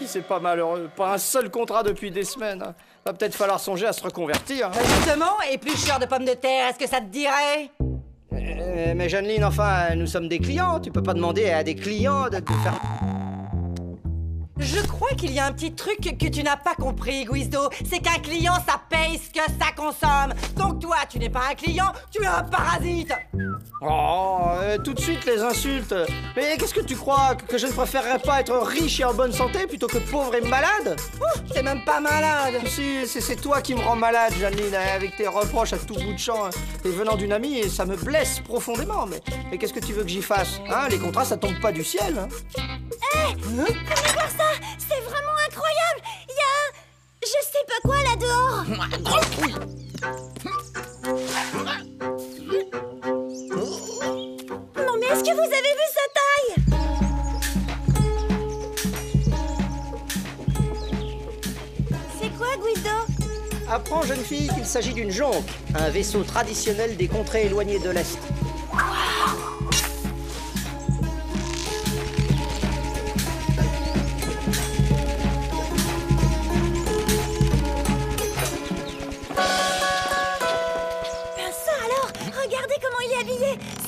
si c'est pas malheureux. Pas un seul contrat depuis des semaines. Hein. Va peut-être falloir songer à se reconvertir. Hein. Justement, éplucheur de pommes de terre, est-ce que ça te dirait? Mais Jeanneline, enfin, nous sommes des clients. Tu peux pas demander à des clients de faire... Je crois qu'il y a un petit truc que tu n'as pas compris, Guizdo. C'est qu'un client, ça paye ce que ça consomme. Donc toi, tu n'es pas un client, tu es un parasite. Oh, tout de suite les insultes. Mais qu'est-ce que tu crois? Que je ne préférerais pas être riche et en bonne santé plutôt que pauvre et malade? T'es même pas malade. Si, c'est toi qui me rends malade, Jeanneline, avec tes reproches à tout bout de champ. Et venant d'une amie, et ça me blesse profondément. Mais qu'est-ce que tu veux que j'y fasse? Hein, les contrats, ça tombe pas du ciel. Hein. Hé, venez voir ça. C'est vraiment incroyable. Il y a un... je sais pas quoi là-dehors. Non mais est-ce que vous avez vu sa taille? C'est quoi, Guizdo? Apprends, jeune fille, qu'il s'agit d'une jonque, un vaisseau traditionnel des contrées éloignées de l'Est.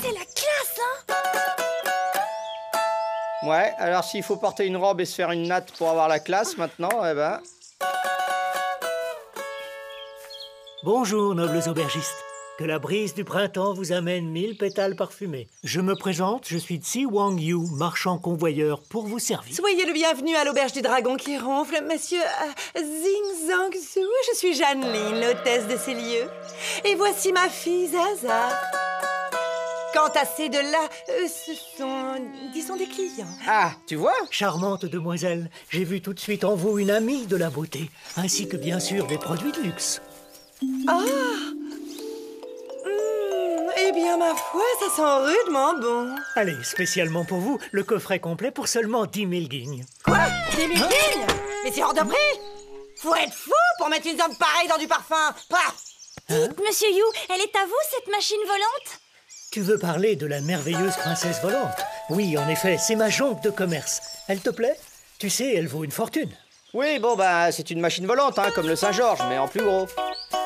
C'est la classe, hein? Ouais, alors s'il faut porter une robe et se faire une natte pour avoir la classe maintenant, eh ben... Bonjour, nobles aubergistes. Que la brise du printemps vous amène 1000 pétales parfumés. Je me présente, je suis Tsi Wang Yu, marchand convoyeur, pour vous servir. Soyez le bienvenu à l'auberge du dragon qui ronfle, monsieur Zing Zang Zhu. Je suis Jeanneline, l'hôtesse de ces lieux. Et voici ma fille Zaza. Quant à ces deux-là, ce sont, disons, des clients. Ah, tu vois? Charmante demoiselle, j'ai vu tout de suite en vous une amie de la beauté, ainsi que bien sûr des produits de luxe. Ah! Eh bien, ma foi, ça sent rudement bon. Allez, spécialement pour vous, le coffret complet pour seulement 10 000 guignes. Quoi? 10 000 guignes? Mais c'est hors de prix! Faut être fou pour mettre une somme pareille dans du parfum! Pah! Dites, monsieur Yu, elle est à vous, cette machine volante? Tu veux parler de la merveilleuse princesse volante? Oui, en effet, c'est ma jonque de commerce. Elle te plaît? Tu sais, elle vaut une fortune. Oui, bon, bah, c'est une machine volante, hein, comme le Saint-Georges, mais en plus gros.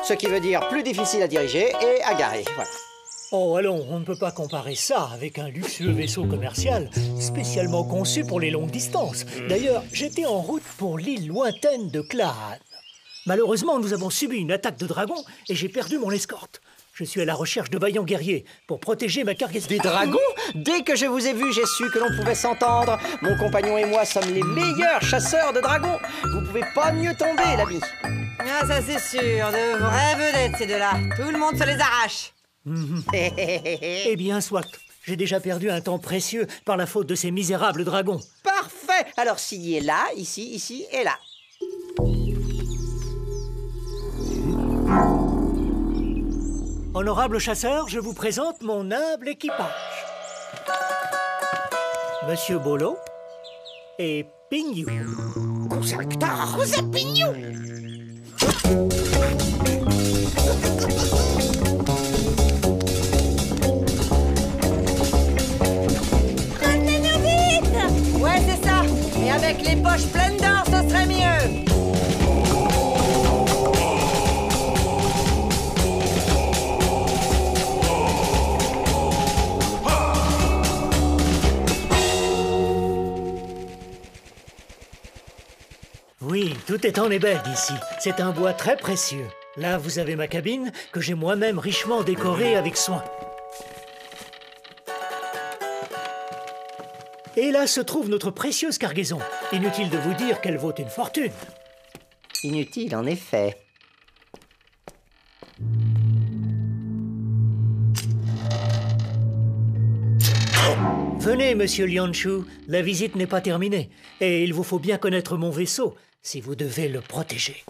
Ce qui veut dire plus difficile à diriger et à garer, voilà. Oh, allons, on ne peut pas comparer ça avec un luxueux vaisseau commercial spécialement conçu pour les longues distances. D'ailleurs, j'étais en route pour l'île lointaine de Klahan. Malheureusement, nous avons subi une attaque de dragons et j'ai perdu mon escorte. Je suis à la recherche de vaillants guerriers pour protéger ma cargaison. Des dragons? Dès que je vous ai vu, j'ai su que l'on pouvait s'entendre. Mon compagnon et moi sommes les meilleurs chasseurs de dragons. Vous pouvez pas mieux tomber, l'ami. Ah, ça c'est sûr, de vraies vedettes ces deux-là. Tout le monde se les arrache. Eh bien, soit. J'ai déjà perdu un temps précieux par la faute de ces misérables dragons. Parfait. Alors, s'il est là, ici et là. Honorable chasseur, je vous présente mon humble équipage. Monsieur Bolo et Ping Yu. Vous êtes pignou! Ramenez-nous vite! Ouais, c'est ça. Et avec les poches pleines d'or, ce serait mieux. Oui, tout est en ébène ici. C'est un bois très précieux. Là, vous avez ma cabine, que j'ai moi-même richement décorée avec soin. Et là se trouve notre précieuse cargaison. Inutile de vous dire qu'elle vaut une fortune. Inutile, en effet. Venez, monsieur Lianshu, la visite n'est pas terminée. Et il vous faut bien connaître mon vaisseau, si vous devez le protéger.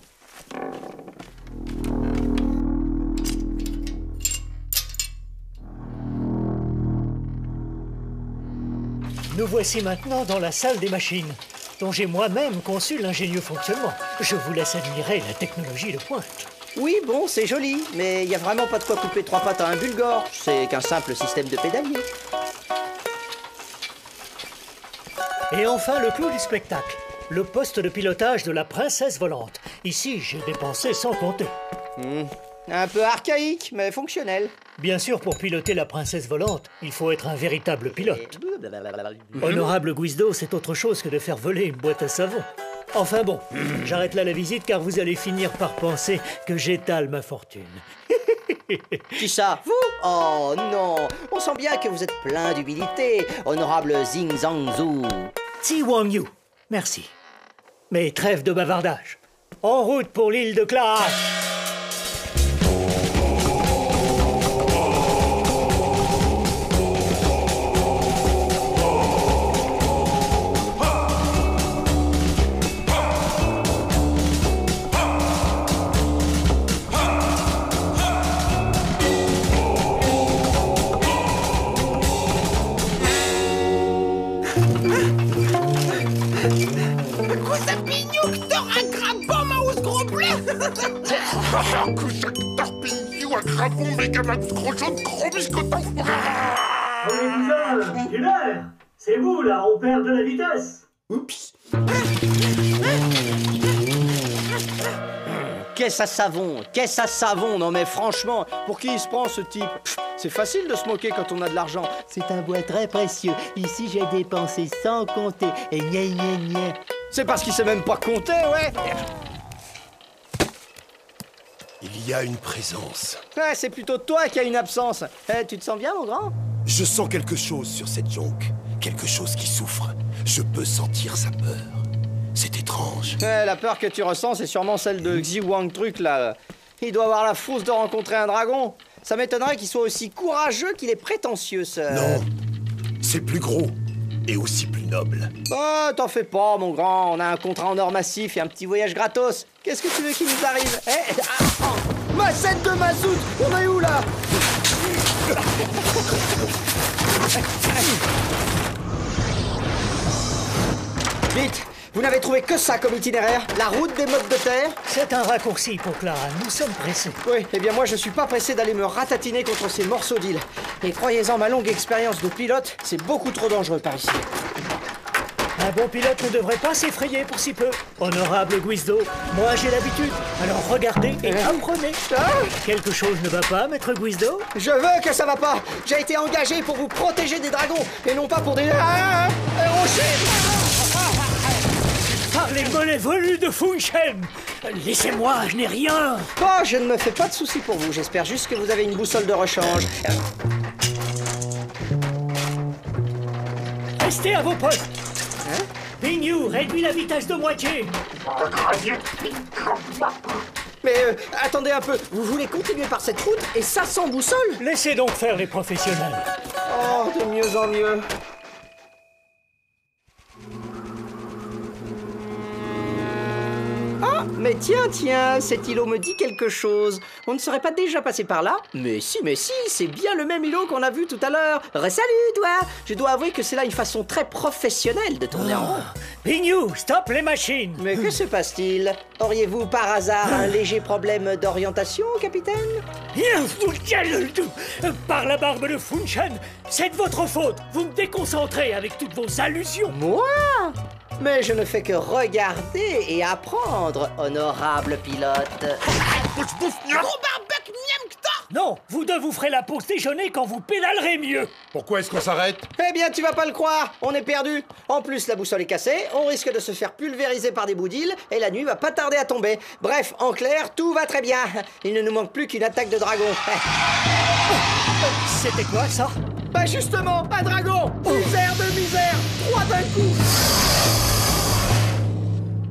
Nous voici maintenant dans la salle des machines, dont j'ai moi-même conçu l'ingénieux fonctionnement. Je vous laisse admirer la technologie de pointe. Oui, bon, c'est joli, mais il n'y a vraiment pas de quoi couper trois pattes à un bulgore. C'est qu'un simple système de pédalier. Et enfin, le clou du spectacle. le poste de pilotage de la princesse volante. Ici, j'ai dépensé sans compter. Un peu archaïque, mais fonctionnel. Bien sûr, pour piloter la princesse volante, il faut être un véritable pilote. Honorable Guizdo, c'est autre chose que de faire voler une boîte à savon. Enfin bon, j'arrête là la visite car vous allez finir par penser que j'étale ma fortune. Qui ça? Vous? Oh non! On sent bien que vous êtes plein d'humilité, honorable Zing Zhang Zhu. Ti Wang Yu, merci. Mais trêve de bavardage. En route pour l'île de Claas. C'est vous là, on perd de la vitesse. Oups! Qu'est-ce à savon? Qu'est-ce à savon? Non mais franchement, pour qui il se prend ce type? C'est facile de se moquer quand on a de l'argent. C'est un bois très précieux. Ici, j'ai dépensé sans compter. Et gna gna gna. C'est parce qu'il sait même pas compter, ouais! Il y a une présence. Ouais, c'est plutôt toi qui as une absence. Eh, tu te sens bien, mon grand? Je sens quelque chose sur cette jonque. Quelque chose qui souffre. Je peux sentir sa peur. C'est étrange. Ouais, la peur que tu ressens, c'est sûrement celle de Xi Wang Truc, là. Il doit avoir la frousse de rencontrer un dragon. Ça m'étonnerait qu'il soit aussi courageux qu'il est prétentieux, ce... Non, c'est plus gros. Et aussi plus noble. Oh, t'en fais pas, mon grand. On a un contrat en or massif et un petit voyage gratos. Qu'est-ce que tu veux qu'il nous arrive? Massette de mazout! On est où, là? Vite! Vous n'avez trouvé que ça comme itinéraire? La route des mottes de terre? C'est un raccourci pour Clara, nous sommes pressés. Oui, eh bien moi je suis pas pressé d'aller me ratatiner contre ces morceaux d'île. Et croyez-en, ma longue expérience de pilote, c'est beaucoup trop dangereux par ici. Un bon pilote ne devrait pas s'effrayer pour si peu. Honorable Guizdo, moi j'ai l'habitude. Alors regardez et apprenez. Quelque chose ne va pas, maître Guizdo? Je veux que ça va pas. J'ai été engagé pour vous protéger des dragons et non pas pour des rochers. Par les mollets volus de Fung Shen! Laissez-moi, je n'ai rien! Oh, je ne me fais pas de soucis pour vous. J'espère juste que vous avez une boussole de rechange. Restez à vos postes! Hein? Ping Yu, réduis la vitesse de moitié! Mais attendez un peu, vous voulez continuer par cette route et ça sans boussole? Laissez donc faire les professionnels. Oh, de mieux en mieux. Ah, mais tiens, cet îlot me dit quelque chose. On ne serait pas déjà passé par là? Mais si, c'est bien le même îlot qu'on a vu tout à l'heure. Salut, toi! Je dois avouer que c'est là une façon très professionnelle de tourner en rond. Ping Yu, stop les machines! Mais que se passe-t-il? Auriez-vous par hasard un léger problème d'orientation, capitaine? Par la barbe de Fung Shen, c'est de votre faute. Vous me déconcentrez avec toutes vos allusions. Moi? Mais je ne fais que regarder et apprendre, honorable pilote. Non, vous deux vous ferez la pause déjeuner quand vous pédalerez mieux. Pourquoi est-ce qu'on s'arrête? Eh bien, tu vas pas le croire, on est perdu. En plus, la boussole est cassée, on risque de se faire pulvériser par des bouts d'île et la nuit va pas tarder à tomber. Bref, en clair, tout va très bien. Il ne nous manque plus qu'une attaque de dragon. C'était quoi, ça? Bah justement, un dragon! Misère de misère! 3 d'un coup!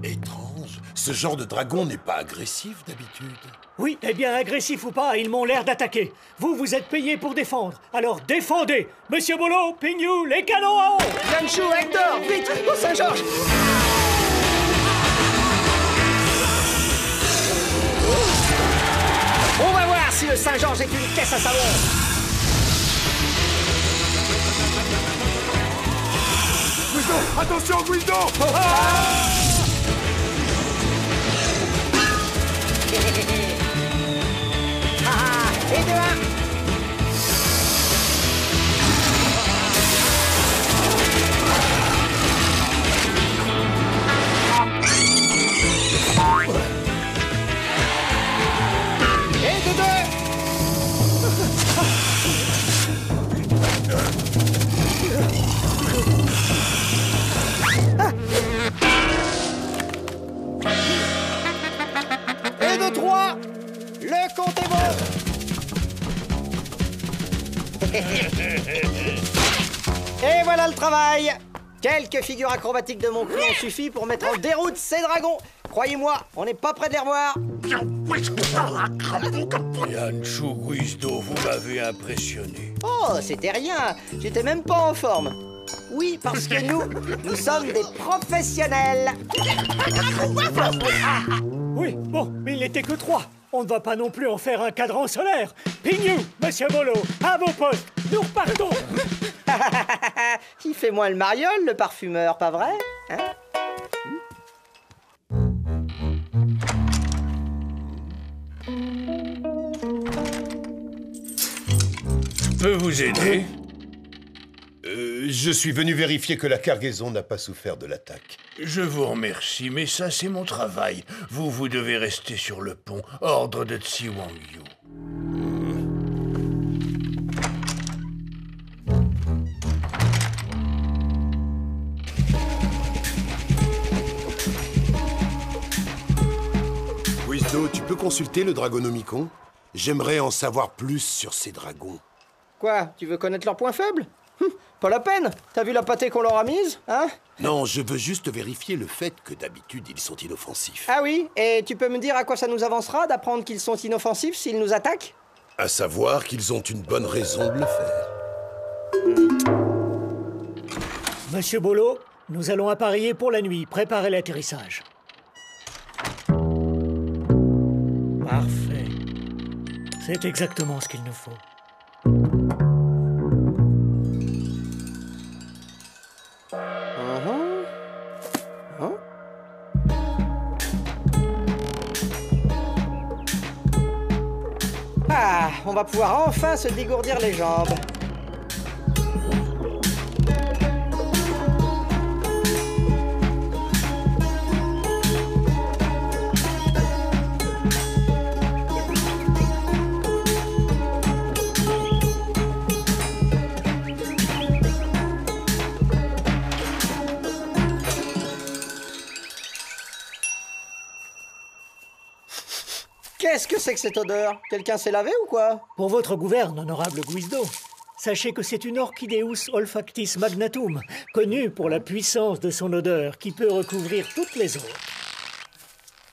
Étrange, ce genre de dragon n'est pas agressif d'habitude. Oui, eh bien, agressif ou pas, ils m'ont l'air d'attaquer. Vous êtes payés pour défendre, alors défendez! Monsieur Bolo, Ping Yu, les canons à eau! Yanshu, Hector, vite, au Saint-Georges! On va voir si le Saint-Georges est une caisse à savon! Guizdo, attention, Guizdo! Et 2-1! de 3. Le compte est bon. Et voilà le travail. Quelques figures acrobatiques de mon cru ont suffi pour mettre en déroute ces dragons. Croyez-moi, on n'est pas près de les revoir. Yancho Guizdo, vous m'avez impressionné. Oh, c'était rien. J'étais même pas en forme. Oui, parce que nous sommes des professionnels. Oui, bon, mais il n'était que 3. On ne va pas non plus en faire un cadran solaire. Pignou, monsieur Bolo, à vos postes. Nous repartons. Il fait moins le mariole, le parfumeur, pas vrai, hein? Je peux vous aider? Je suis venu vérifier que la cargaison n'a pas souffert de l'attaque. Je vous remercie, mais ça, c'est mon travail. Vous devez rester sur le pont. Ordre de Tsi Wang Yu. Guizdo, tu peux consulter le Dragonomicon? J'aimerais en savoir plus sur ces dragons. Quoi, tu veux connaître leurs points faibles? Pas la peine. T'as vu la pâtée qu'on leur a mise, hein? Non, je veux juste vérifier le fait que d'habitude, ils sont inoffensifs. Ah oui, et tu peux me dire à quoi ça nous avancera d'apprendre qu'ils sont inoffensifs s'ils nous attaquent? À savoir qu'ils ont une bonne raison de le faire. Monsieur Bolo, nous allons appareiller pour la nuit. Préparez l'atterrissage. Parfait. C'est exactement ce qu'il nous faut. Ah, on va pouvoir enfin se dégourdir les jambes. Qu'est-ce que c'est que cette odeur? Quelqu'un s'est lavé ou quoi? Pour votre gouverne, honorable Guizdo, sachez que c'est une Orchideus olfactis magnatum, connue pour la puissance de son odeur qui peut recouvrir toutes les autres.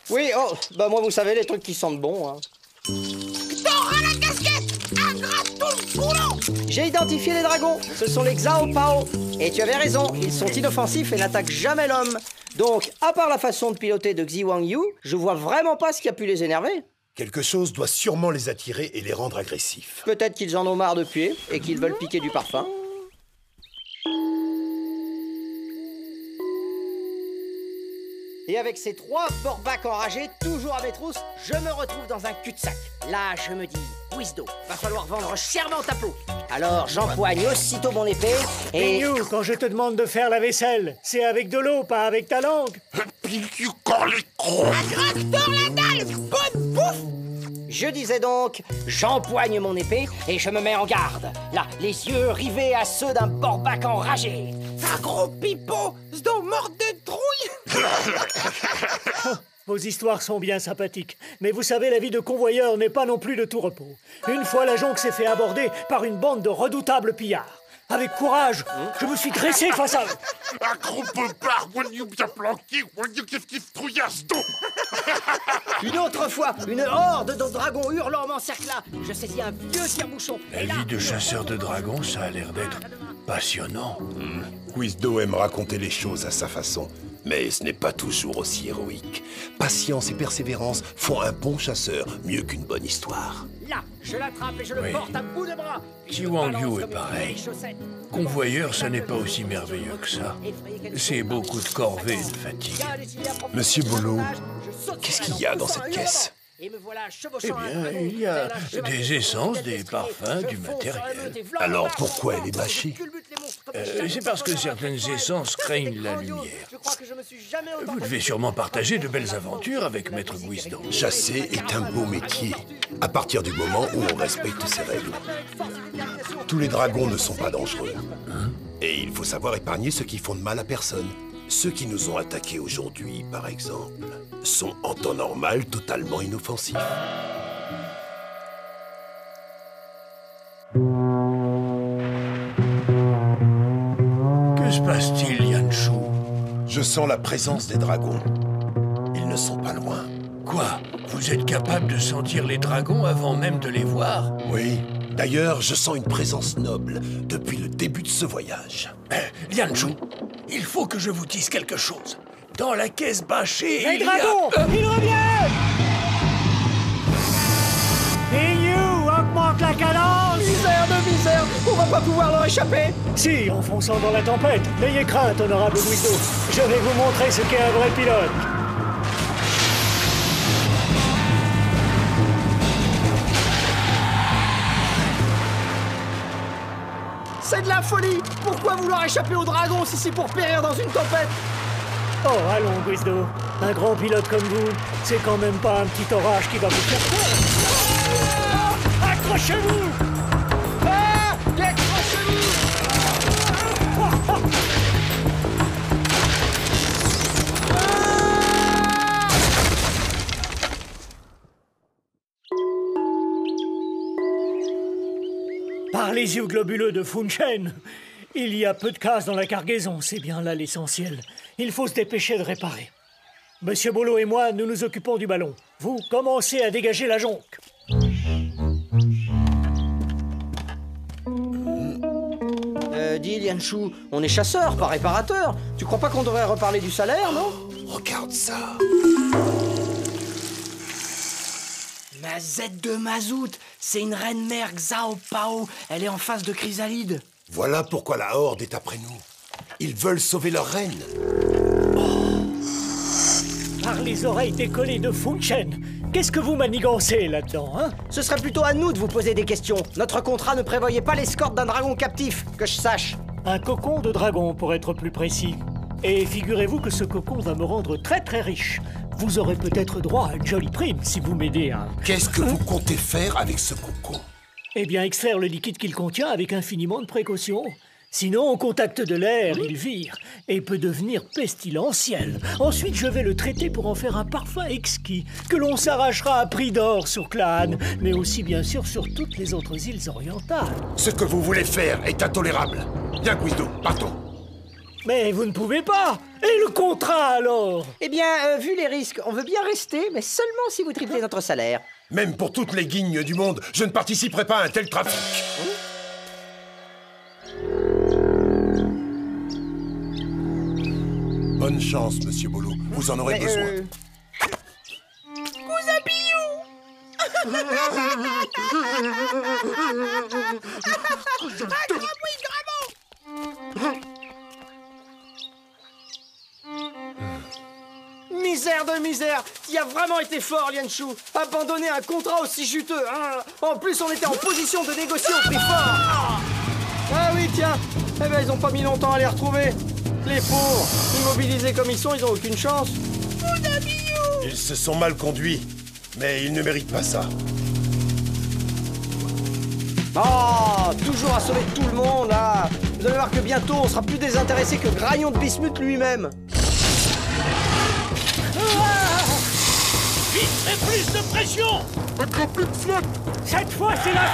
Oui, oh, bah moi vous savez, les trucs qui sentent bon, hein. T'auras la casquette! Aggrave tout le boulot! J'ai identifié les dragons, ce sont les Xiao Pao. Et tu avais raison, ils sont inoffensifs et n'attaquent jamais l'homme. Donc, à part la façon de piloter de Tsi Wang Yu, je vois vraiment pas ce qui a pu les énerver. Quelque chose doit sûrement les attirer et les rendre agressifs. Peut-être qu'ils en ont marre de puer et qu'ils veulent piquer du parfum. Et avec ces 3 porcs-bacs enragés, toujours à mes trousses, je me retrouve dans un cul-de-sac. Là, je me dis, Guizdo, va falloir vendre chèrement ta peau. Alors, j'empoigne aussitôt mon épée et... Pignou, quand je te demande de faire la vaisselle, c'est avec de l'eau, pas avec ta langue. Aggrave-toi la dalle! Bonne bouffe! Je disais donc, j'empoigne mon épée et je me mets en garde. Là, les yeux rivés à ceux d'un porc-bac enragé. Un gros pipeau! S'don mort de trouille! Vos histoires sont bien sympathiques, mais vous savez, la vie de convoyeur n'est pas non plus de tout repos. Une fois la jonque s'est fait aborder par une bande de redoutables pillards. Avec courage, je me suis dressé face à eux. Un gros bobard, bien planqué, Une autre fois, une horde de dragons hurlants m'encercla. Je saisis un vieux tire-bouchon. La vie de chasseur de dragons, ça a l'air d'être passionnant. Guizdo aime raconter les choses à sa façon, mais ce n'est pas toujours aussi héroïque. Patience et persévérance font un bon chasseur mieux qu'une bonne histoire. Là, je l'attrape et je le Oui. porte à bout de bras. Tsi Wang Yu est pareil. Convoyeur, ça n'est pas aussi merveilleux que ça. C'est beaucoup de corvée et de fatigue. Monsieur Bolo, qu'est-ce qu'il y a dans cette caisse? Eh bien, il y a des essences, des parfums, du matériel. Alors pourquoi elle est bâchée? C'est parce que certaines essences craignent la lumière. Vous devez sûrement partager de belles aventures avec Maître Guizdo. Chasser est un beau métier, à partir du moment où on respecte ses règles. Tous les dragons ne sont pas dangereux. Et il faut savoir épargner ceux qui font de mal à personne. Ceux qui nous ont attaqués aujourd'hui, par exemple, sont en temps normal totalement inoffensifs. Que se passe-t-il, Yanshu? Je sens la présence des dragons. Ils ne sont pas loin. Quoi? Vous êtes capable de sentir les dragons avant même de les voir? Oui. D'ailleurs, je sens une présence noble depuis le début de ce voyage. Yanshu, il faut que je vous dise quelque chose. Dans la caisse bâchée, Les dragons, ils reviennent! Yu, augmente la cadence! Misère de misère, on va pas pouvoir leur échapper. Si, en fonçant dans la tempête. N'ayez crainte, honorable Guido. Je vais vous montrer ce qu'est un vrai pilote. C'est de la folie. Pourquoi vouloir échapper aux dragons si c'est pour périr dans une tempête? Oh, allons, Guido. Un grand pilote comme vous, c'est quand même pas un petit orage qui va vous faire peur. Ah, accrochez-vous! Ah, accrochez-vous! Par les yeux globuleux de Funchen, il y a peu de cases dans la cargaison, c'est bien là l'essentiel. Il faut se dépêcher de réparer. Monsieur Bolo et moi, nous nous occupons du ballon. Vous, commencez à dégager la jonque. Dis, Lianshu, on est chasseur, pas réparateur. Tu crois pas qu'on devrait reparler du salaire, non? Regarde ça. Mazette de mazout, c'est une reine mère Xiao Pao. Elle est en face de Chrysalide. Voilà pourquoi la Horde est après nous. Ils veulent sauver leur reine. Par les oreilles décollées de Funchen, qu'est-ce que vous manigancez là-dedans, hein? Ce serait plutôt à nous de vous poser des questions. Notre contrat ne prévoyait pas l'escorte d'un dragon captif, que je sache. Un cocon de dragon, pour être plus précis. Et figurez-vous que ce cocon va me rendre très très riche. Vous aurez peut-être droit à une jolie prime si vous m'aidez à... Qu'est-ce que vous comptez faire avec ce cocon? Eh bien, extraire le liquide qu'il contient avec infiniment de précaution. Sinon, au contact de l'air, il vire et peut devenir pestilentiel. Ensuite, je vais le traiter pour en faire un parfum exquis que l'on s'arrachera à prix d'or sur Clan, mais aussi bien sûr sur toutes les autres îles orientales. Ce que vous voulez faire est intolérable. Bien, Guido, partons. Mais vous ne pouvez pas. Et le contrat alors? Eh bien, vu les risques, on veut bien rester, mais seulement si vous triplez notre salaire. Même pour toutes les guignes du monde, je ne participerai pas à un tel trafic. Bonne chance, monsieur Bolo. Vous en aurez besoin. Cousin Pillou! Misère de misère, qui a vraiment été fort, Lianshu. Abandonner un contrat aussi juteux, hein. En plus, on était en position de négocier au prix fort. Ah oui, tiens. Eh ben, ils ont pas mis longtemps à les retrouver. Les pauvres, immobilisés comme ils sont, ils ont aucune chance. Ils se sont mal conduits, mais ils ne méritent pas ça. Oh, toujours à sauver tout le monde, là. Vous allez voir que bientôt, on sera plus désintéressé que Graillon de Bismuth lui-même. Vite, fais plus de pression! Encore plus de flotte. Cette fois, c'est la fin.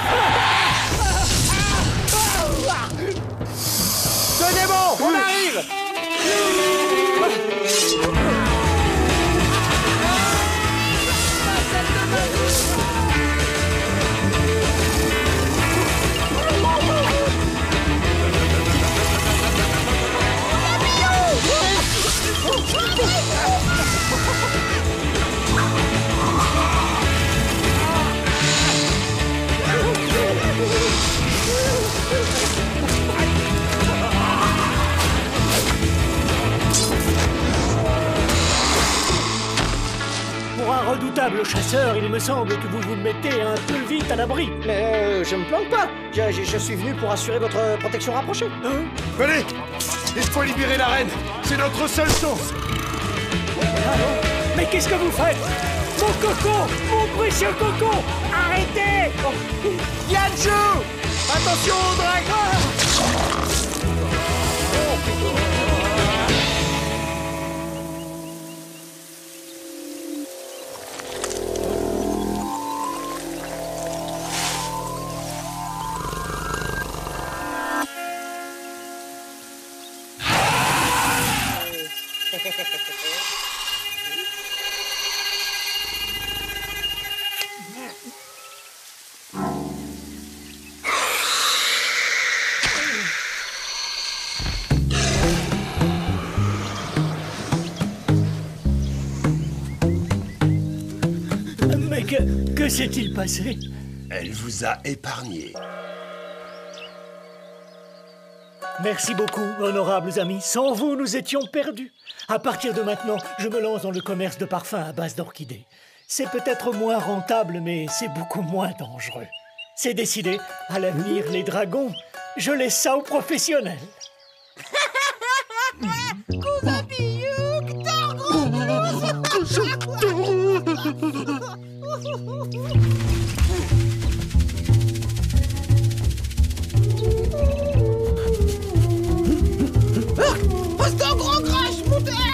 Tenez bon, on arrive. Pour un redoutable chasseur, il me semble que vous vous mettez un peu vite à l'abri. Mais je me plante pas. Je suis venu pour assurer votre protection rapprochée. Venez! Il faut libérer la reine! C'est notre seule chance! Mais qu'est-ce que vous faites? Mon coco! Mon précieux coco! Arrêtez! Yanshu! Attention au dragon! Mais que s'est-il passé? Elle vous a épargné. Merci beaucoup, honorables amis. Sans vous, nous étions perdus. À partir de maintenant, je me lance dans le commerce de parfums à base d'orchidées. C'est peut-être moins rentable, mais c'est beaucoup moins dangereux. C'est décidé. À l'avenir, les dragons, je laisse ça aux professionnels.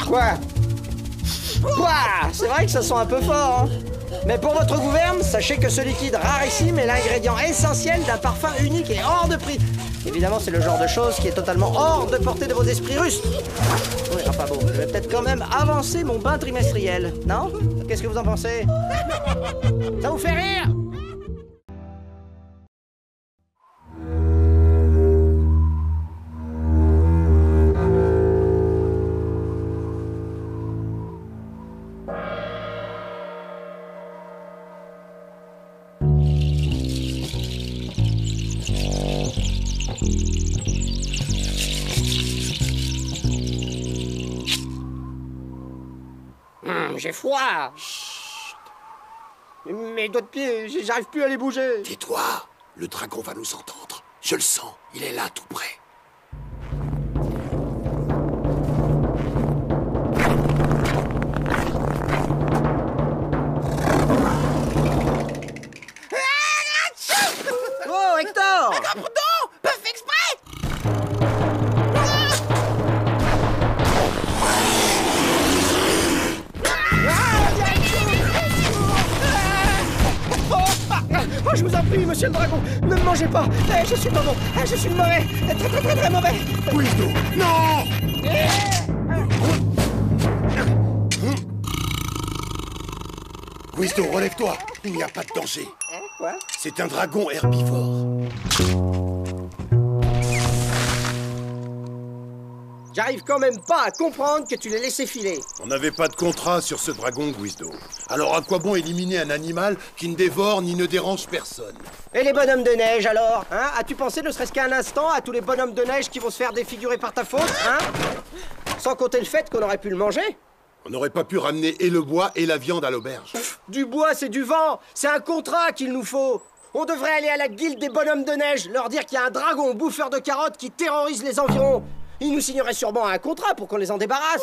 Quoi? Quoi? C'est vrai que ça sent un peu fort, hein? Mais pour votre gouverne, sachez que ce liquide rarissime est l'ingrédient essentiel d'un parfum unique et hors de prix. Évidemment, c'est le genre de chose qui est totalement hors de portée de vos esprits rustres. Oui, enfin bon, je vais peut-être quand même avancer mon bain trimestriel, non? Qu'est-ce que vous en pensez? Ça vous fait rire? J'ai froid. Chut. Mes doigts de pied, j'arrive plus à les bouger. Tais-toi. Le dragon va nous entendre. Je le sens. Il est là, tout près. Oh, Hector! Pardon! Pas fait exprès! Oh, je vous en prie, monsieur le dragon, ne me mangez pas. Je suis pas bon. Je suis mauvais. Très mauvais. Guizdo, non! Guizdo, relève-toi. Il n'y a pas de danger. Quoi? C'est un dragon herbivore. J'arrive quand même pas à comprendre que tu l'aies laissé filer. On n'avait pas de contrat sur ce dragon, Guizdo. Alors à quoi bon éliminer un animal qui ne dévore ni ne dérange personne? Et les bonhommes de neige alors, hein? As-tu pensé ne serait-ce qu'un instant à tous les bonhommes de neige qui vont se faire défigurer par ta faute, hein? Sans compter le fait qu'on aurait pu le manger. On n'aurait pas pu ramener et le bois et la viande à l'auberge. Du bois, c'est du vent. C'est un contrat qu'il nous faut. On devrait aller à la guilde des bonhommes de neige, leur dire qu'il y a un dragon bouffeur de carottes qui terrorise les environs. Ils nous signeraient sûrement un contrat pour qu'on les en débarrasse.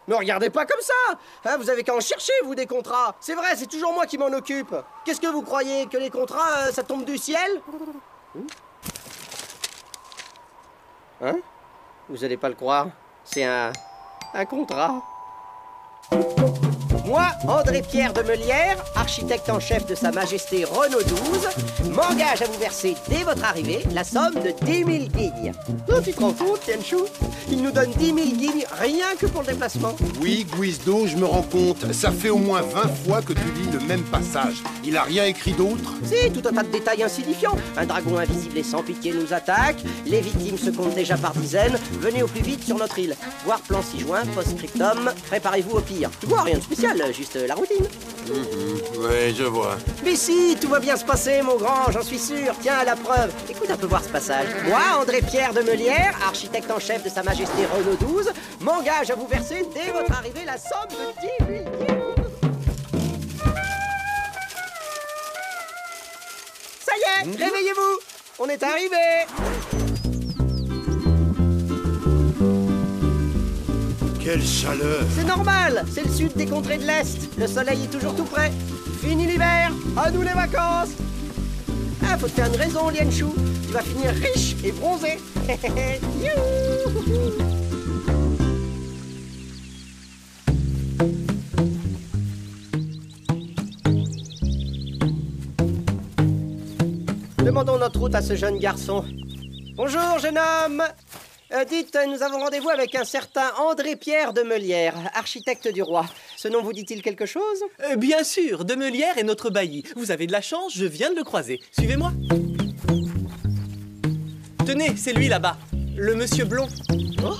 Ne regardez pas comme ça, hein, vous avez qu'à en chercher, vous, des contrats. C'est vrai, c'est toujours moi qui m'en occupe. Qu'est-ce que vous croyez, que les contrats, ça tombe du ciel? Hein? Vous allez pas le croire, c'est un contrat. Moi, André-Pierre de Meulière, architecte en chef de Sa Majesté Renaud XII, m'engage à vous verser dès votre arrivée la somme de 10 000 guignes. Oh, tu te rends compte, Tianchou? Il nous donne 10 000 guignes rien que pour le déplacement. Oui, Guizdo, je me rends compte. Ça fait au moins 20 fois que tu lis le même passage. Il a rien écrit d'autre? Si, tout un tas de détails insignifiants. Un dragon invisible et sans pitié nous attaque. Les victimes se comptent déjà par dizaines. Venez au plus vite sur notre île. Voir plan 6 juin, post-scriptum. Préparez-vous au pire. Tu vois, rien de spécial, juste la routine. Oui, je vois. Mais si, tout va bien se passer, mon grand, j'en suis sûr. Tiens, à la preuve. Écoute un peu voir ce passage. Moi, André-Pierre de Meulière, architecte en chef de Sa Majesté Renaud XII, m'engage à vous verser dès votre arrivée la somme de 10 000 guignes. Ça y est, réveillez-vous. On est arrivé. Quelle chaleur! C'est normal, c'est le sud des contrées de l'Est. Le soleil est toujours tout près. Fini l'hiver, à nous les vacances. Ah, faut te faire une raison, Lianchou. Tu vas finir riche et bronzé. Youhou. Demandons notre route à ce jeune garçon. Bonjour, jeune homme. Dites, nous avons rendez-vous avec un certain André-Pierre de Meulière, architecte du roi. Ce nom vous dit-il quelque chose? Bien sûr, de Meulière est notre bailli. Vous avez de la chance, je viens de le croiser. Suivez-moi. Tenez, c'est lui là-bas, le monsieur blond. Oh.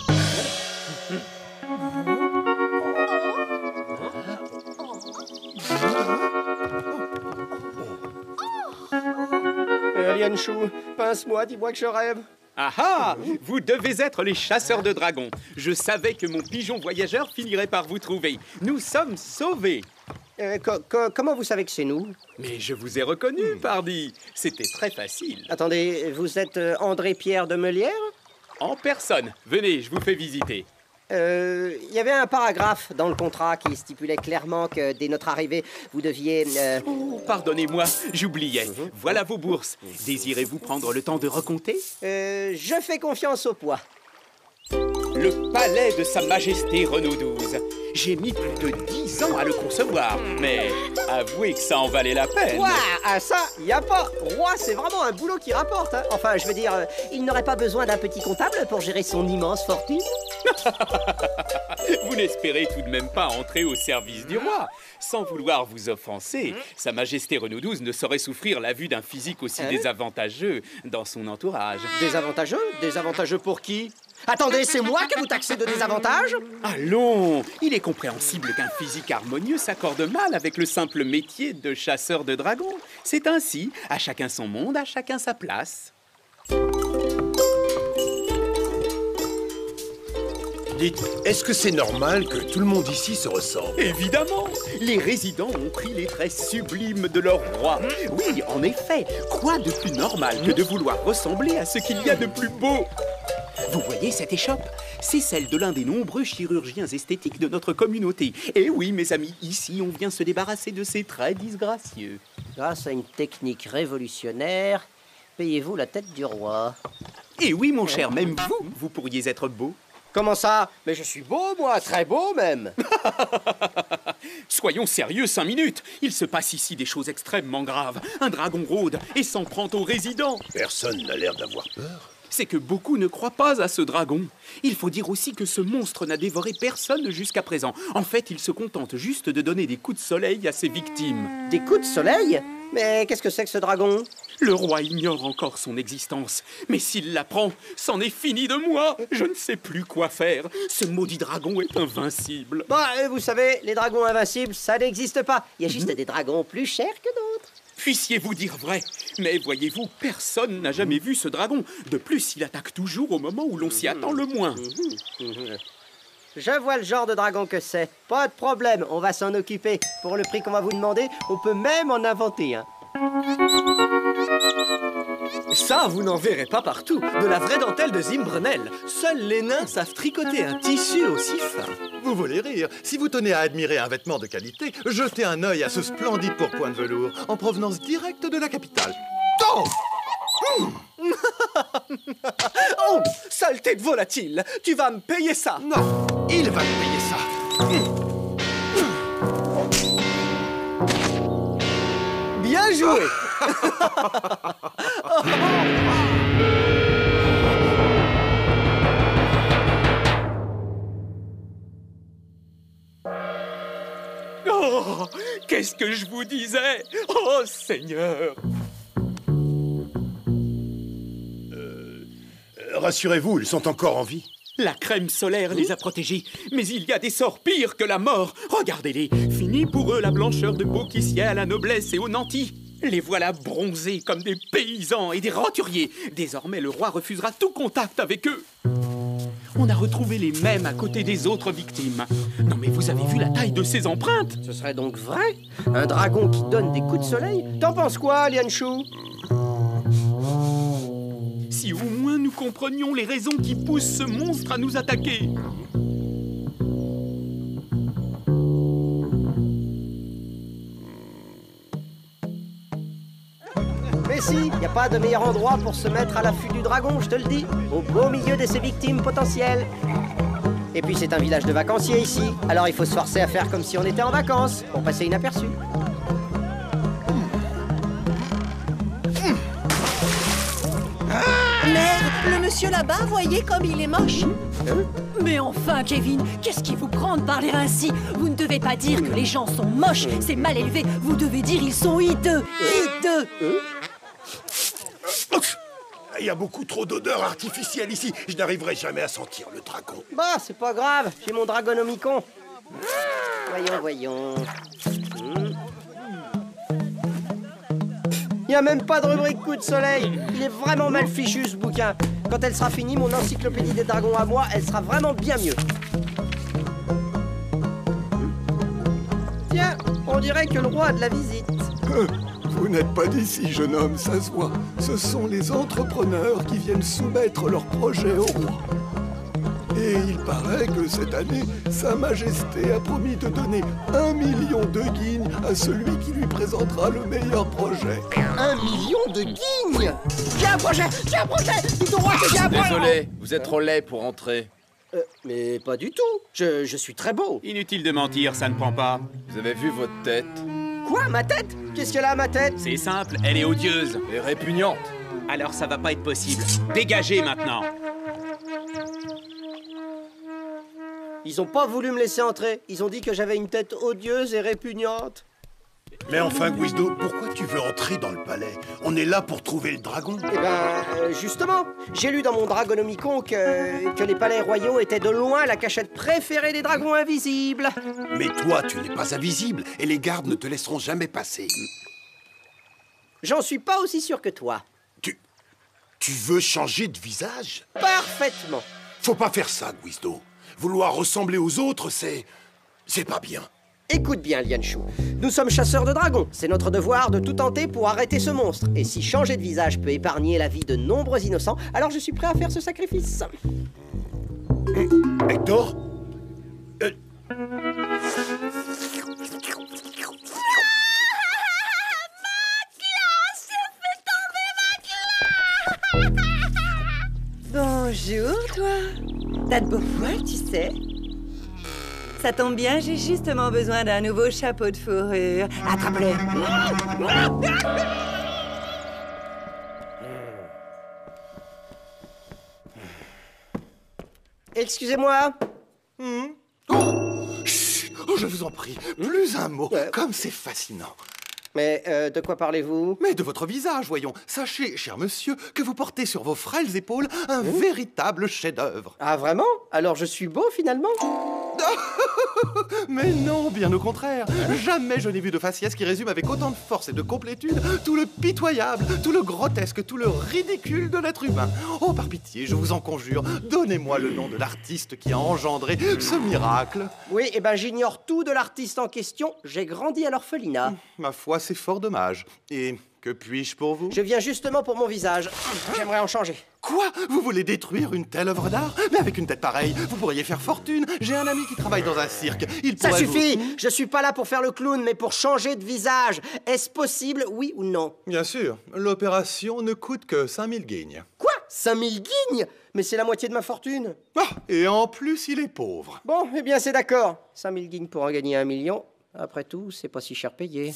Lianchou, pince-moi, dis-moi que je rêve. Ah ah! Vous devez être les chasseurs de dragons. Je savais que mon pigeon voyageur finirait par vous trouver. Nous sommes sauvés. Comment vous savez que c'est nous? Mais je vous ai reconnu, pardi. C'était très facile. Attendez, vous êtes André-Pierre de Meulière? En personne. Venez, je vous fais visiter. Il y avait un paragraphe dans le contrat qui stipulait clairement que dès notre arrivée, vous deviez... Oh, pardonnez-moi, j'oubliais. Voilà vos bourses. Désirez-vous prendre le temps de recompter? Je fais confiance au poids. Le palais de Sa Majesté Renaud XII. J'ai mis plus de 10 ans à le concevoir, mais avouez que ça en valait la peine. Ouah, ah ça, y a pas. Roi, c'est vraiment un boulot qui rapporte. Hein. Enfin, je veux dire, il n'aurait pas besoin d'un petit comptable pour gérer son immense fortune. Vous n'espérez tout de même pas entrer au service du roi. Sans vouloir vous offenser, Sa Majesté Renaud XII ne saurait souffrir la vue d'un physique aussi désavantageux dans son entourage. Désavantageux? Désavantageux pour qui? Attendez, c'est moi que vous taxez de désavantage? Allons! Il est compréhensible qu'un physique harmonieux s'accorde mal avec le simple métier de chasseur de dragons. C'est ainsi, à chacun son monde, à chacun sa place. Dites, est-ce que c'est normal que tout le monde ici se ressemble? Évidemment! Les résidents ont pris les traits sublimes de leur roi. Oui, en effet, quoi de plus normal que de vouloir ressembler à ce qu'il y a de plus beau? Vous voyez cette échoppe? C'est celle de l'un des nombreux chirurgiens esthétiques de notre communauté. Et oui, mes amis, ici, on vient se débarrasser de ces traits disgracieux. Grâce à une technique révolutionnaire, payez-vous la tête du roi. Et oui, mon cher, même vous pourriez être beau. Comment ça? Mais je suis beau, moi, très beau même. Soyons sérieux 5 minutes. Il se passe ici des choses extrêmement graves. Un dragon rôde et s'en prend aux résidents. Personne n'a l'air d'avoir peur. C'est que beaucoup ne croient pas à ce dragon. Il faut dire aussi que ce monstre n'a dévoré personne jusqu'à présent. En fait, il se contente juste de donner des coups de soleil à ses victimes. Des coups de soleil? Mais qu'est-ce que c'est que ce dragon? Le roi ignore encore son existence. Mais s'il l'apprend, c'en est fini de moi. Je ne sais plus quoi faire. Ce maudit dragon est invincible. Bah, vous savez, les dragons invincibles, ça n'existe pas. Il y a juste des dragons plus chers que d'autres. Puissiez-vous dire vrai? Mais voyez-vous, personne n'a jamais vu ce dragon. De plus, il attaque toujours au moment où l'on s'y attend le moins. Je vois le genre de dragon que c'est. Pas de problème, on va s'en occuper. Pour le prix qu'on va vous demander, on peut même en inventer un. Ça, vous n'en verrez pas partout. De la vraie dentelle de Zimbrunel. Seuls les nains savent tricoter un tissu aussi fin. Vous voulez rire? Si vous tenez à admirer un vêtement de qualité, jetez un œil à ce splendide pourpoint de velours, en provenance directe de la capitale. Oh! Oh, saleté de volatile! Tu vas me payer ça! Non, il va me payer ça. Bien joué! Oh, qu'est-ce que je vous disais? Oh, Seigneur! Rassurez-vous, ils sont encore en vie. La crème solaire les a protégés, mais il y a des sorts pires que la mort. Regardez-les, fini pour eux la blancheur de peau qui sied à la noblesse et aux nantis. Les voilà bronzés comme des paysans et des renturiers. Désormais, le roi refusera tout contact avec eux. On a retrouvé les mêmes à côté des autres victimes. Non mais vous avez vu la taille de ces empreintes? Ce serait donc vrai? Un dragon qui donne des coups de soleil? T'en penses quoi, Lianchou? Si au moins nous comprenions les raisons qui poussent ce monstre à nous attaquer. Mais si, y a pas de meilleur endroit pour se mettre à l'affût du dragon, je te le dis. Au beau milieu de ses victimes potentielles. Et puis c'est un village de vacanciers ici. Alors il faut se forcer à faire comme si on était en vacances, pour passer inaperçu. Merde, le monsieur là-bas, voyez comme il est moche. Mais enfin, Kevin, qu'est-ce qui vous prend de parler ainsi? Vous ne devez pas dire que les gens sont moches, c'est mal élevé. Vous devez dire ils sont hideux. Hideux. Il y a beaucoup trop d'odeurs artificielles ici. Je n'arriverai jamais à sentir le dragon. Bah, c'est pas grave, j'ai mon dragonomicon. Voyons, voyons. Il n'y a même pas de rubrique coup de soleil. Il est vraiment mal fichu ce bouquin. Quand elle sera finie, mon encyclopédie des dragons à moi, elle sera vraiment bien mieux. Tiens, on dirait que le roi a de la visite. Vous n'êtes pas d'ici, jeune homme, ça se voit. Ce sont les entrepreneurs qui viennent soumettre leurs projets au roi. Et il paraît que cette année, Sa Majesté a promis de donner 1 million de guignes à celui qui lui présentera le meilleur projet. 1 million de guignes! J'ai un projet! J'ai un projet! Dites au roi que j'ai un projet! Désolé, vous êtes trop laid pour entrer. Mais pas du tout. Je suis très beau. Inutile de mentir, ça ne prend pas. Vous avez vu votre tête? Quoi, ma tête? Qu'est-ce qu'elle a à ma tête? C'est simple, elle est odieuse. Et répugnante. Alors ça va pas être possible. Dégagez maintenant. Ils ont pas voulu me laisser entrer. Ils ont dit que j'avais une tête odieuse et répugnante. Mais enfin, Guizdo, pourquoi tu veux entrer dans le palais? On est là pour trouver le dragon. Eh ben, justement, j'ai lu dans mon Dragonomicon que les palais royaux étaient de loin la cachette préférée des dragons invisibles. Mais toi, tu n'es pas invisible et les gardes ne te laisseront jamais passer. J'en suis pas aussi sûr que toi. Tu veux changer de visage? Parfaitement. Faut pas faire ça, Guizdo. Vouloir ressembler aux autres, c'est pas bien. Écoute bien, Lianshu. Nous sommes chasseurs de dragons. C'est notre devoir de tout tenter pour arrêter ce monstre. Et si changer de visage peut épargner la vie de nombreux innocents, alors je suis prêt à faire ce sacrifice. Hector? Bonjour, toi. T'as de beaux poils, tu sais. Ça tombe bien, j'ai justement besoin d'un nouveau chapeau de fourrure. Attrape-le. Excusez-moi. Oh, je vous en prie, plus un mot, comme c'est fascinant. Mais de quoi parlez-vous? Mais de votre visage, voyons. Sachez, cher monsieur, que vous portez sur vos frêles épaules un véritable chef-d'œuvre. Ah, vraiment? Alors je suis beau, finalement? Mais non, bien au contraire. Jamais je n'ai vu de faciès qui résume avec autant de force et de complétude tout le pitoyable, tout le grotesque, tout le ridicule de l'être humain. Oh, par pitié, je vous en conjure, donnez-moi le nom de l'artiste qui a engendré ce miracle. Oui, eh ben j'ignore tout de l'artiste en question. J'ai grandi à l'orphelinat. Ma foi, c'est fort dommage. Et que puis-je pour vous? Je viens justement pour mon visage. J'aimerais en changer. Quoi? Vous voulez détruire une telle œuvre d'art? Mais avec une tête pareille, vous pourriez faire fortune. J'ai un ami qui travaille dans un cirque. Ça suffit! Je suis pas là pour faire le clown, mais pour changer de visage. Est-ce possible, oui ou non? Bien sûr. L'opération ne coûte que 5000 guignes. Quoi? 5000 guignes? Mais c'est la moitié de ma fortune. Ah, et en plus, il est pauvre. Bon, eh bien, c'est d'accord. 5000 guignes pour en gagner 1 million. Après tout, c'est pas si cher payé.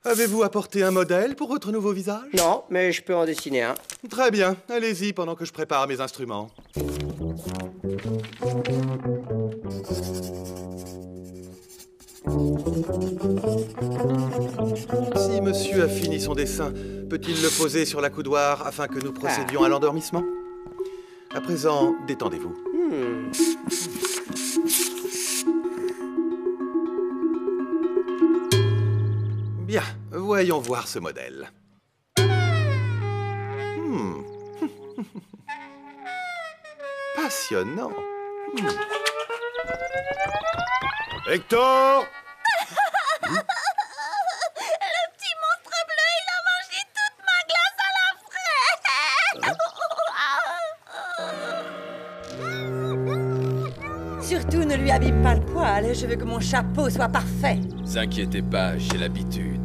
Avez-vous apporté un modèle pour votre nouveau visage? Non, mais je peux en dessiner un. Très bien, allez-y pendant que je prépare mes instruments. Si monsieur a fini son dessin, peut-il le poser sur la coudoir afin que nous procédions à l'endormissement? À présent, détendez-vous. Bien, voyons voir ce modèle. Passionnant. Hector! Le petit monstre bleu, il a mangé toute ma glace à la fraise. Surtout, ne lui abîme pas le poil. Je veux que mon chapeau soit parfait. Ne vous inquiétez pas, j'ai l'habitude.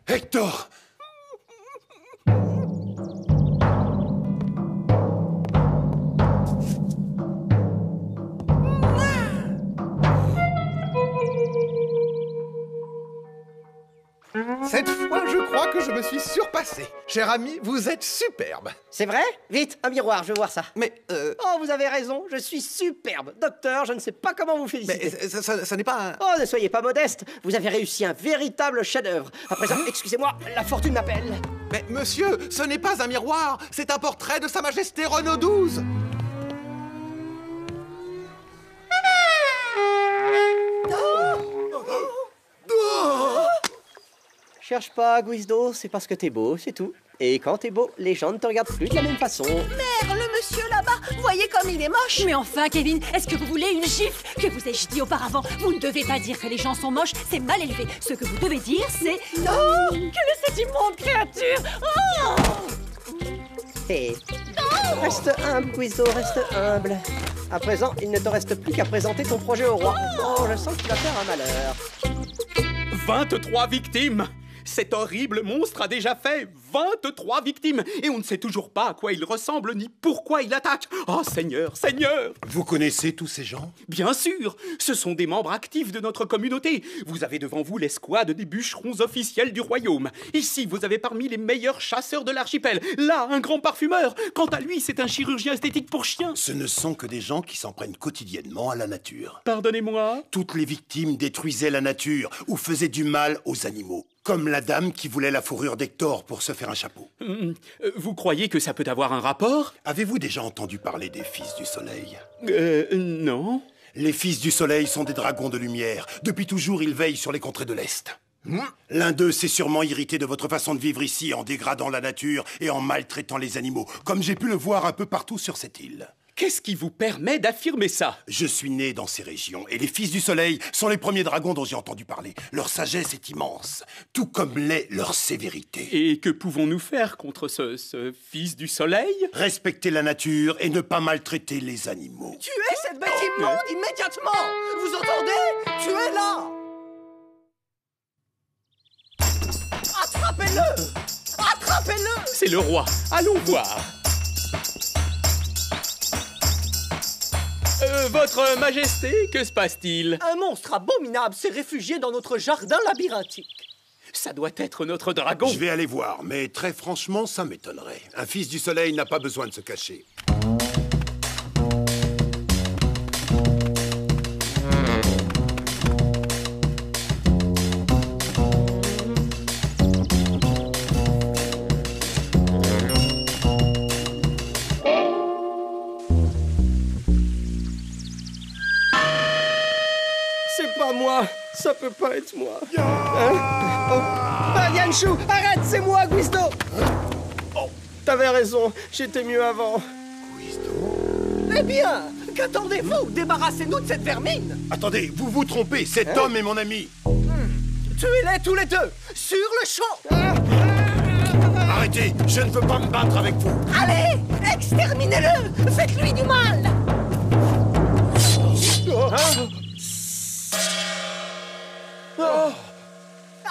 Hector! Cette fois, je crois que je me suis surpassé. Cher ami, vous êtes superbe. C'est vrai? Vite, un miroir, je veux voir ça. Mais, Oh, vous avez raison, je suis superbe. Docteur, je ne sais pas comment vous féliciter. Mais ça n'est pas un... Oh, ne soyez pas modeste. Vous avez réussi un véritable chef-d'œuvre. À présent, excusez-moi, la fortune m'appelle. Mais monsieur, ce n'est pas un miroir, c'est un portrait de Sa Majesté Renaud XII. Cherche pas, Guizdo, c'est parce que t'es beau, c'est tout. Et quand t'es beau, les gens ne te regardent plus de la même façon. Merde, le monsieur là-bas, voyez comme il est moche. Mais enfin, Kevin, est-ce que vous voulez une gifle? Que vous ai-je dit auparavant? Vous ne devez pas dire que les gens sont moches, c'est mal élevé. Ce que vous devez dire, c'est... Oh, quelle est cette immonde créature? Oh! Hé, reste humble, Guizdo, reste humble. À présent, il ne te reste plus qu'à présenter ton projet au roi. Oh, je sens que tu vas faire un malheur. 23 victimes! Cet horrible monstre a déjà fait 23 victimes et on ne sait toujours pas à quoi il ressemble ni pourquoi il attaque. Oh Seigneur, Seigneur! Vous connaissez tous ces gens? Bien sûr, ce sont des membres actifs de notre communauté. Vous avez devant vous l'escouade des bûcherons officiels du royaume. Ici, vous avez parmi les meilleurs chasseurs de l'archipel. Là, un grand parfumeur. Quant à lui, c'est un chirurgien esthétique pour chiens. Ce ne sont que des gens qui s'en prennent quotidiennement à la nature. Pardonnez-moi? Toutes les victimes détruisaient la nature ou faisaient du mal aux animaux. Comme la dame qui voulait la fourrure d'Hector pour se faire un chapeau. Vous croyez que ça peut avoir un rapport? Avez-vous déjà entendu parler des Fils du Soleil? Non. Les Fils du Soleil sont des dragons de lumière. Depuis toujours, ils veillent sur les contrées de l'Est. L'un d'eux s'est sûrement irrité de votre façon de vivre ici en dégradant la nature et en maltraitant les animaux, comme j'ai pu le voir un peu partout sur cette île. Qu'est-ce qui vous permet d'affirmer ça? Je suis né dans ces régions, et les Fils du Soleil sont les premiers dragons dont j'ai entendu parler. Leur sagesse est immense, tout comme l'est leur sévérité. Et que pouvons-nous faire contre ce Fils du Soleil? Respecter la nature et ne pas maltraiter les animaux. Tuez cette bête immonde immédiatement! Vous entendez? Tuez-la! Attrapez-le! Attrapez-le! C'est le roi, allons voir. Votre Majesté, que se passe-t-il? Un monstre abominable s'est réfugié dans notre jardin labyrinthique. Ça doit être notre dragon. Je vais aller voir, mais très franchement, ça m'étonnerait. Un Fils du Soleil n'a pas besoin de se cacher. Moi, ça peut pas être moi. Yanshu, arrête, c'est moi, Guizdo. T'avais raison, j'étais mieux avant. Guizdo? Eh bien, qu'attendez-vous? Débarrassez-nous de cette vermine. Attendez, vous vous trompez, cet homme est mon ami. Tuez-les tous les deux, sur le champ. Arrêtez, je ne veux pas me battre avec vous. Allez, exterminez-le. Faites-lui du mal.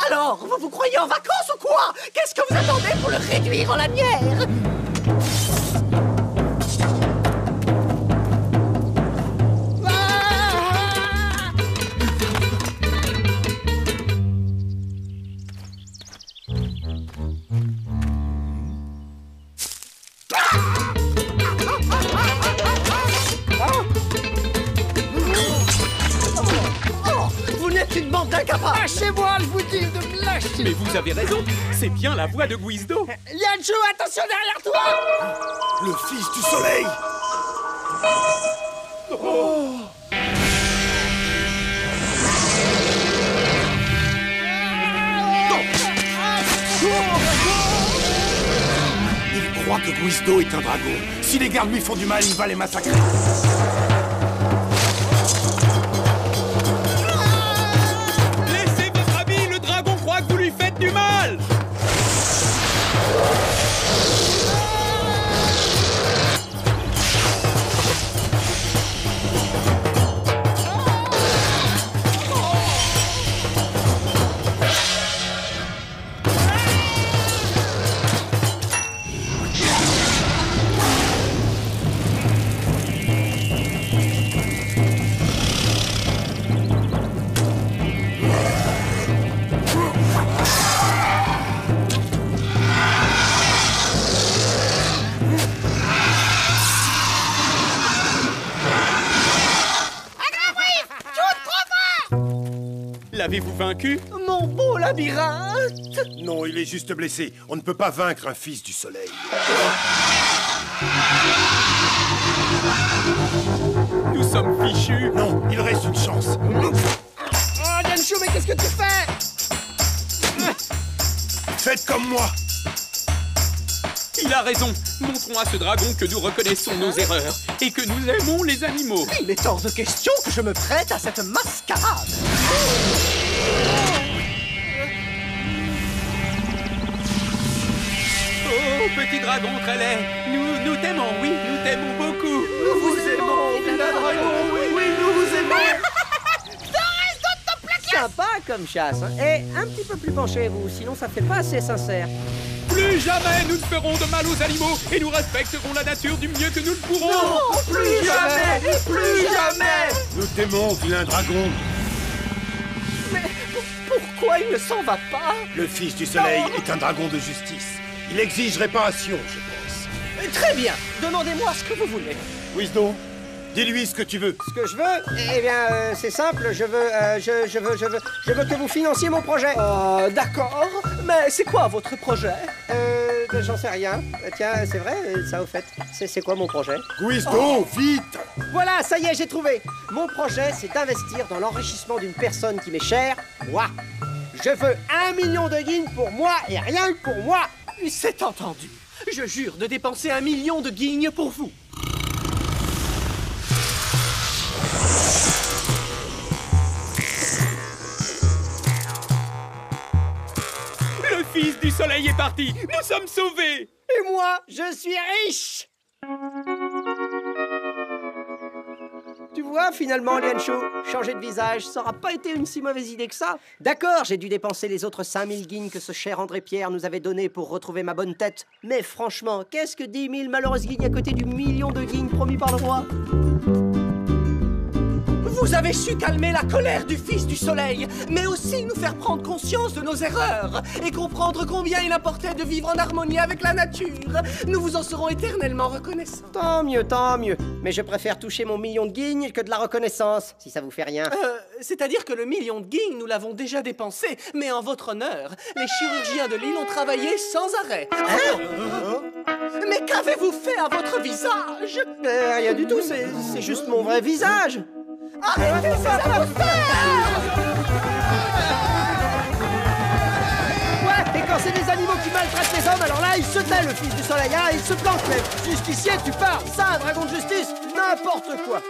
Alors, vous vous croyez en vacances ou quoi? Qu'est-ce que vous attendez pour le réduire en lanière? Une bande d'incapables! Lâchez-moi, je vous dis de me lâcher! Mais vous avez raison, c'est bien la voix de Guizdo! Yanshu, attention derrière toi! Le Fils du Soleil! Oh. Il croit que Guizdo est un dragon. Si les gardes lui font du mal, il va les massacrer. Du mal! Avez-vous vaincu? Mon beau labyrinthe! Non, il est juste blessé. On ne peut pas vaincre un fils du soleil. Nous sommes fichus. Non, il reste une chance. Oh, Lianchou, mais qu'est-ce que tu fais? Faites comme moi. Il a raison. Montrons à ce dragon que nous reconnaissons nos erreurs et que nous aimons les animaux. Il est hors de question que je me prête à cette mascarade. Oh, petit dragon très laid, nous t'aimons, oui, nous t'aimons beaucoup. Nous vous aimons, vilain dragon, oui, nous vous aimons. Sympa comme chasse, hein. Et un petit peu plus penché, vous, sinon ça fait pas assez sincère. Plus jamais nous ne ferons de mal aux animaux et nous respecterons la nature du mieux que nous le pourrons. Non, plus jamais, plus jamais. Nous t'aimons, vilain dragon. Mais pourquoi il ne s'en va pas? Le fils du soleil est un dragon de justice. Il exige réparation, je pense. Très bien, demandez-moi ce que vous voulez. Wisdom, dis-lui ce que tu veux. Ce que je veux, eh bien, c'est simple, je veux que vous financiez mon projet. D'accord, mais c'est quoi votre projet? J'en sais rien. Tiens, c'est vrai, ça au fait. C'est quoi mon projet? Wisdom, vite! Voilà, ça y est, j'ai trouvé. Mon projet, c'est d'investir dans l'enrichissement d'une personne qui m'est chère, moi. Je veux 1 million de guinées pour moi et rien que pour moi. C'est entendu. Je jure de dépenser 1 million de guignes pour vous. Le fils du soleil est parti. Nous sommes sauvés. Et moi, je suis riche. Tu vois, finalement, Lianchou, changer de visage, ça aura pas été une si mauvaise idée que ça. D'accord, j'ai dû dépenser les autres 5000 guignes que ce cher André Pierre nous avait donné pour retrouver ma bonne tête. Mais franchement, qu'est-ce que 10 000 malheureuses guignes à côté du million de guignes promis par le roi? Vous avez su calmer la colère du fils du soleil, mais aussi nous faire prendre conscience de nos erreurs et comprendre combien il importait de vivre en harmonie avec la nature. Nous vous en serons éternellement reconnaissants. Tant mieux, tant mieux. Mais je préfère toucher mon million de guignes que de la reconnaissance, si ça vous fait rien. C'est-à-dire que le million de guignes, nous l'avons déjà dépensé, mais en votre honneur, les chirurgiens de l'île ont travaillé sans arrêt. Mais qu'avez-vous fait à votre visage? Rien du tout, c'est juste mon vrai visage. Arrêtez ça, Ouais, et quand c'est des animaux qui maltraitent les hommes, alors là, il se tait, le fils du soleil, hein, il se planque même. Justicier, tu parles, ça, un dragon de justice, n'importe quoi.